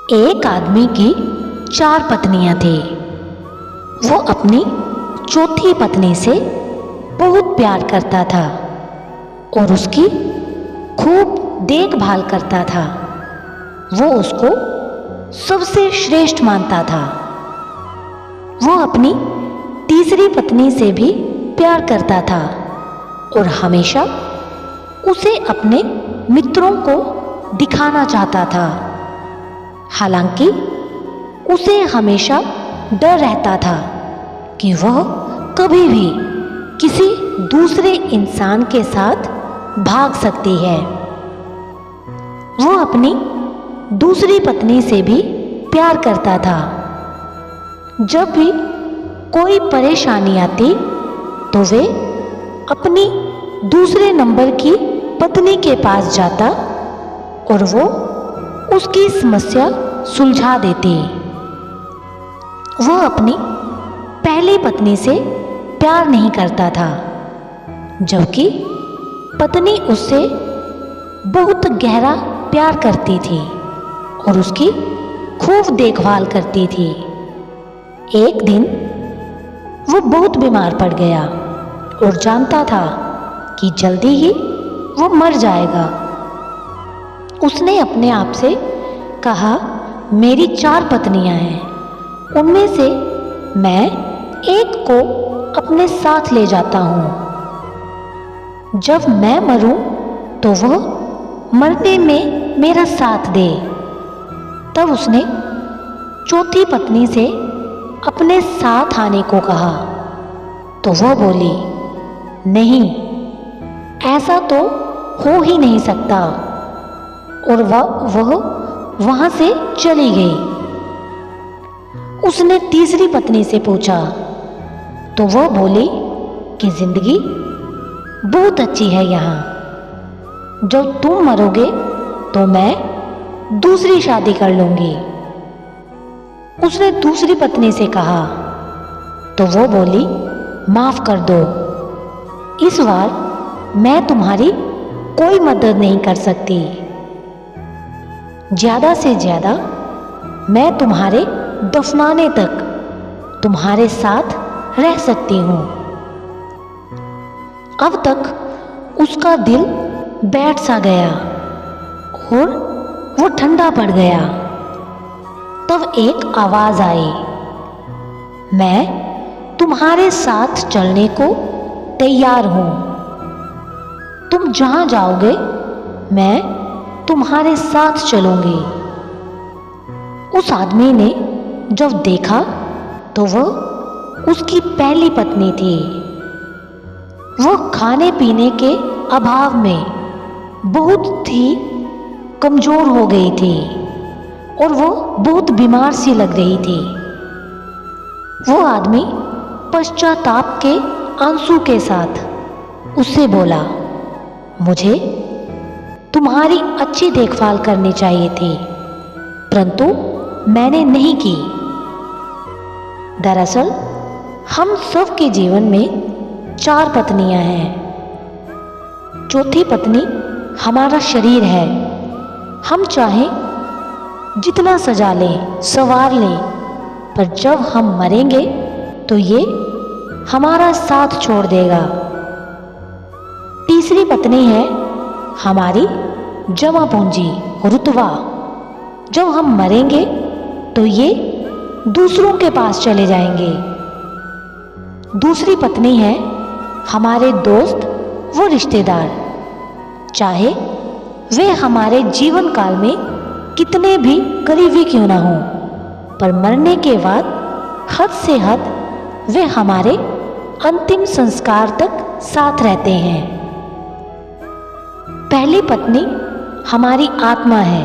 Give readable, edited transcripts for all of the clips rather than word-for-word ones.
एक आदमी की 4 पत्नियां थी। वो अपनी चौथी पत्नी से बहुत प्यार करता था और उसकी खूब देखभाल करता था। वो उसको सबसे श्रेष्ठ मानता था। वो अपनी तीसरी पत्नी से भी प्यार करता था और हमेशा उसे अपने मित्रों को दिखाना चाहता था। हालांकि उसे हमेशा डर रहता था कि वह कभी भी किसी दूसरे इंसान के साथ भाग सकती है। वो अपनी दूसरी पत्नी से भी प्यार करता था। जब भी कोई परेशानी आती तो वे अपनी दूसरे नंबर की पत्नी के पास जाता और वो उसकी समस्या सुलझा देती। वह अपनी पहली पत्नी से प्यार नहीं करता था, जबकि पत्नी उससे बहुत गहरा प्यार करती थी और उसकी खूब देखभाल करती थी। एक दिन वो बहुत बीमार पड़ गया और जानता था कि जल्दी ही वो मर जाएगा। उसने अपने आप से कहा, मेरी 4 पत्नियां हैं, उनमें से मैं एक को अपने साथ ले जाता हूं। जब मैं मरूं तो वह मरने में मेरा साथ दे। तब उसने चौथी पत्नी से अपने साथ आने को कहा तो वह बोली, नहीं, ऐसा तो हो ही नहीं सकता, और वह वहां से चली गई। उसने तीसरी पत्नी से पूछा तो वह बोली कि जिंदगी बहुत अच्छी है यहाँ। जब तुम मरोगे तो मैं दूसरी शादी कर लूंगी। उसने दूसरी पत्नी से कहा तो वो बोली, माफ कर दो, इस बार मैं तुम्हारी कोई मदद नहीं कर सकती। ज्यादा से ज्यादा मैं तुम्हारे दफनाने तक तुम्हारे साथ रह सकती हूं। अब तक उसका दिल बैठ सा गया और वो ठंडा पड़ गया। तब एक आवाज आई, मैं तुम्हारे साथ चलने को तैयार हूं। तुम जहां जाओगे मैं तुम्हारे साथ चलूंगी। उस आदमी ने जब देखा तो वह उसकी पहली पत्नी थी। वह खाने पीने के अभाव में बहुत ही कमजोर हो गई थी और वो बहुत बीमार सी लग रही थी। वो आदमी पश्चाताप के आंसू के साथ उससे बोला, मुझे तुम्हारी अच्छी देखभाल करनी चाहिए थी, परंतु मैंने नहीं की। दरअसल हम सब के जीवन में 4 पत्नियां हैं। चौथी पत्नी हमारा शरीर है। हम चाहें जितना सजा लें, संवार लें, पर जब हम मरेंगे तो ये हमारा साथ छोड़ देगा। तीसरी पत्नी है हमारी जमा पूंजी, रुतबा। जब हम मरेंगे तो ये दूसरों के पास चले जाएंगे। दूसरी पत्नी है हमारे दोस्त व रिश्तेदार, चाहे वे हमारे जीवन काल में कितने भी करीबी क्यों ना हो, पर मरने के बाद हद से हद वे हमारे अंतिम संस्कार तक साथ रहते हैं। पहली पत्नी हमारी आत्मा है,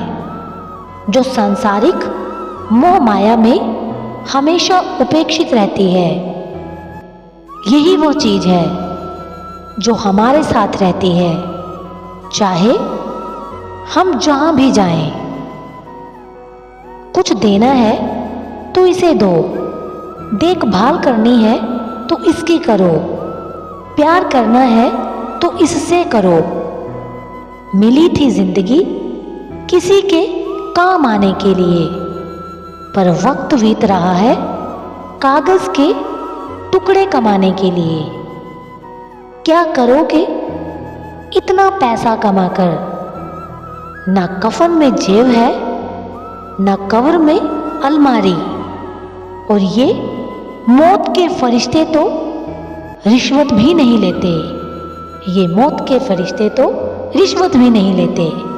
जो सांसारिक मोह माया में हमेशा उपेक्षित रहती है। यही वो चीज है जो हमारे साथ रहती है, चाहे हम जहां भी जाएं। कुछ देना है तो इसे दो, देखभाल करनी है तो इसकी करो, प्यार करना है तो इससे करो। मिली थी जिंदगी किसी के काम आने के लिए। पर वक्त बीत रहा है कागज के टुकड़े कमाने के लिए। क्या करोगे इतना पैसा कमाकर? ना कफन में जेब है, ना कब्र में अलमारी, और ये मौत के फरिश्ते तो रिश्वत भी नहीं लेते। ये मौत के फरिश्ते तो रिश्वत भी नहीं लेते।